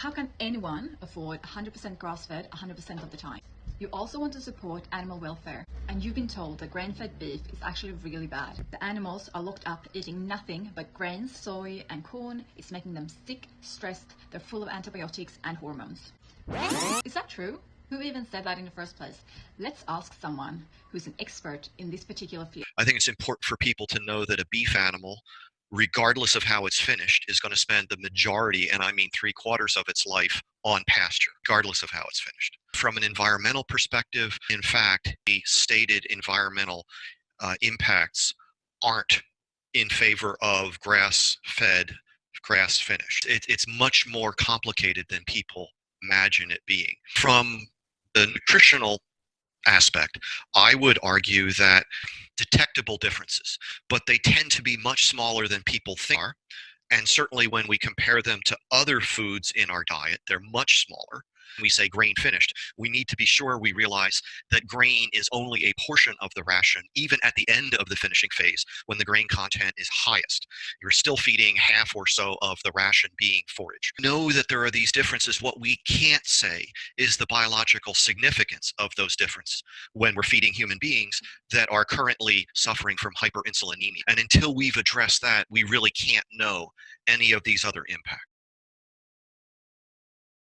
How can anyone afford 100% grass-fed 100% of the time? You also want to support animal welfare, and you've been told that grain-fed beef is actually really bad. The animals are locked up eating nothing but grains, soy, and corn. It's making them sick, stressed, they're full of antibiotics and hormones. Is that true? Who even said that in the first place? Let's ask someone who's an expert in this particular field. I think it's important for people to know that a beef animal, regardless of how it's finished, is going to spend the majority, and I mean 3/4 of its life, on pasture, regardless of how it's finished. From an environmental perspective, in fact, the stated environmental impacts aren't in favor of grass-fed, grass-finished. It's much more complicated than people imagine it being. From the nutritional aspect, I would argue that detectable differences, but they tend to be much smaller than people think are. And certainly when we compare them to other foods in our diet, they're much smaller. We say grain finished, we need to be sure we realize that grain is only a portion of the ration, even at the end of the finishing phase, when the grain content is highest. You're still feeding half or so of the ration being forage. Know that there are these differences. What we can't say is the biological significance of those differences when we're feeding human beings that are currently suffering from hyperinsulinemia. And until we've addressed that, we really can't know any of these other impacts.